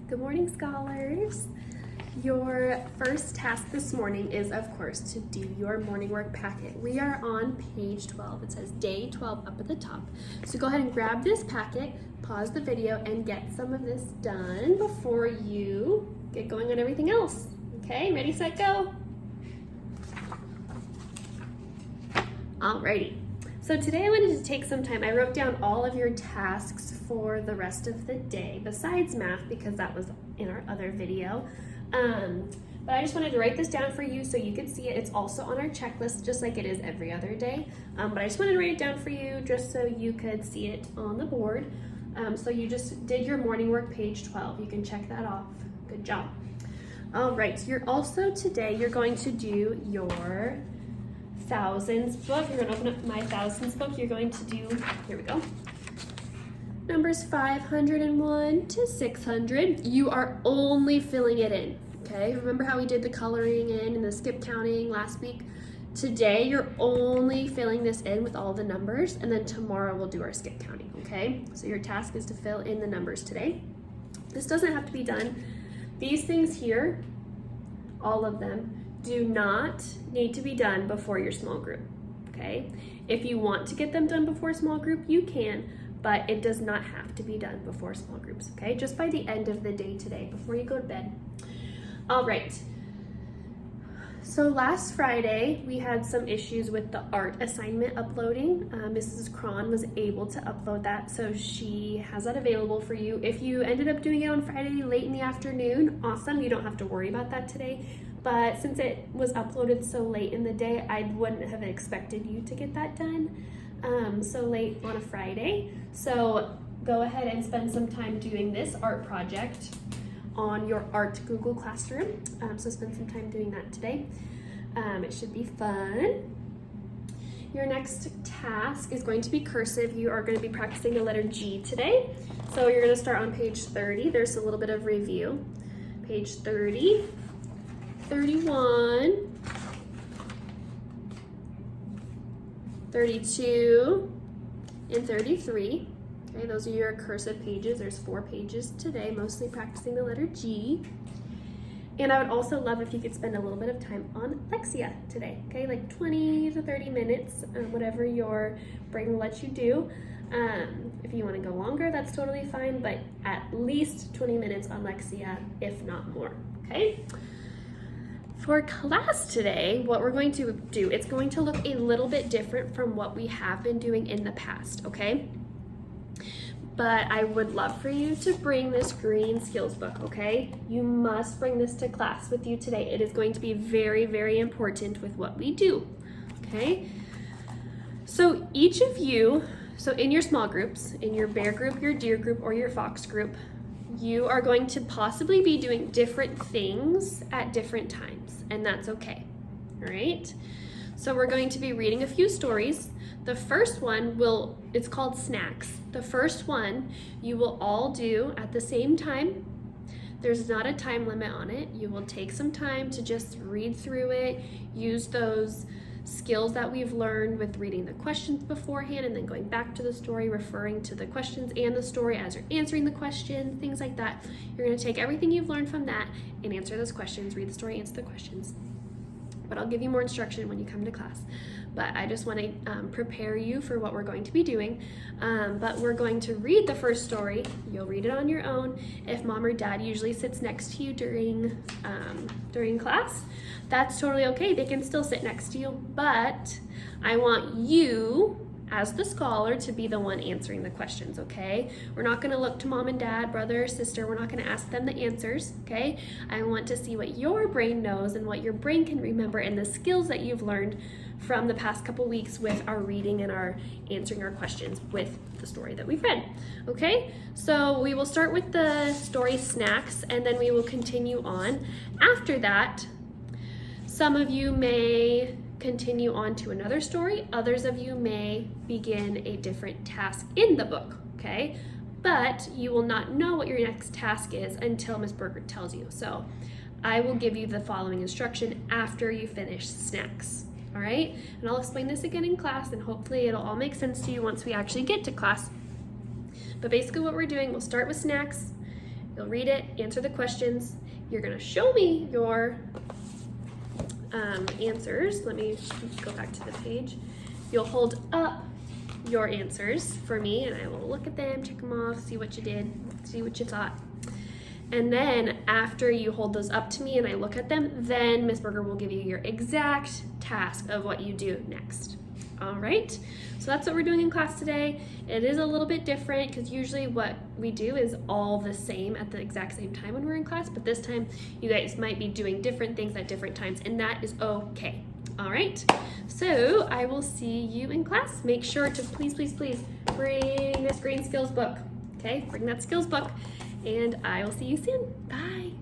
Good morning, scholars. Your first task this morning is, of course, to do your morning work packet. We are on page 12. It says day 12 up at the top. So go ahead and grab this packet, pause the video, and get some of this done before you get going on everything else. Okay, ready, set, go. Alrighty. So today I wanted to take some time. I wrote down all of your tasks for the rest of the day, besides math, because that was in our other video. But I just wanted to write this down for you so you could see it. It's also on our checklist, just like it is every other day. But I just wanted to write it down for you just so you could see it on the board. So you just did your morning work, page 12. You can check that off. Good job. All right, so you're going to do your thousands book. You're going to open up my thousands book. You're going to do, here we go, numbers 501 to 600. You are only filling it in, okay? Remember how we did the coloring in and the skip counting last week? Today, you're only filling this in with all the numbers, and then tomorrow we'll do our skip counting, okay? So your task is to fill in the numbers today. This doesn't have to be done. These things here, all of them, do not need to be done before your small group, okay? If you want to get them done before small group, you can, but it does not have to be done before small groups, okay? Just by the end of the day today, before you go to bed. All right. So last Friday, we had some issues with the art assignment uploading. Mrs. Cron was able to upload that, so she has that available for you. If you ended up doing it on Friday late in the afternoon, awesome. You don't have to worry about that today. But since it was uploaded so late in the day, I wouldn't have expected you to get that done so late on a Friday. So go ahead and spend some time doing this art project on your art Google Classroom. So spend some time doing that today. It should be fun. Your next task is going to be cursive. You are going to be practicing the letter G today. So you're going to start on page 30. There's a little bit of review. Page 30. 31, 32, and 33. Okay, those are your cursive pages. There's 4 pages today, mostly practicing the letter G. And I would also love if you could spend a little bit of time on Lexia today, okay? Like 20 to 30 minutes, whatever your brain will let you do. If you want to go longer, that's totally fine, but at least 20 minutes on Lexia, if not more, okay? For class today, what we're going to do, it's going to look a little bit different from what we have been doing in the past, okay? But I would love for you to bring this green skills book, okay? You must bring this to class with you today. It is going to be very, very important with what we do, okay? So each of you, so in your small groups, in your bear group, your deer group, or your fox group, you are going to possibly be doing different things at different times, and that's okay, all right? So we're going to be reading a few stories. The first one it's called Snacks. The first one you will all do at the same time. There's not a time limit on it. You will take some time to just read through it, use those skills that we've learned with reading the questions beforehand and then going back to the story, referring to the questions and the story as you're answering the question, things like that. You're going to take everything you've learned from that and answer those questions, read the story, answer the questions. But I'll give you more instruction when you come to class. But I just want to prepare you for what we're going to be doing. But we're going to read the first story. You'll read it on your own. If mom or dad usually sits next to you during class, that's totally okay. They can still sit next to you. But I want you, as the scholar, to be the one answering the questions, okay? We're not going to look to mom and dad, brother or sister. We're not going to ask them the answers, okay? I want to see what your brain knows and what your brain can remember and the skills that you've learned from the past couple weeks with our reading and our answering our questions with the story that we've read, okay? So we will start with the story Snacks, and then we will continue on. After that, some of you may continue on to another story. Others of you may begin a different task in the book, okay? But you will not know what your next task is until Ms. Berger tells you. So I will give you the following instruction after you finish Snacks, all right? And I'll explain this again in class, and hopefully it'll all make sense to you once we actually get to class. But basically what we're doing, we'll start with Snacks, You'll read it, answer the questions. You're gonna show me your answers. Let me go back to the page. You'll hold up your answers for me and I will look at them, check them off, see what you did, see what you thought. And then after you hold those up to me and I look at them, then Ms. Berger will give you your exact task of what you do next. All right, so that's what we're doing in class today. It is a little bit different because usually what we do is all the same at the exact same time when we're in class, but this time you guys might be doing different things at different times and that is okay. All right, so I will see you in class. Make sure to please bring this green skills book. Okay, bring that skills book and I will see you soon. Bye.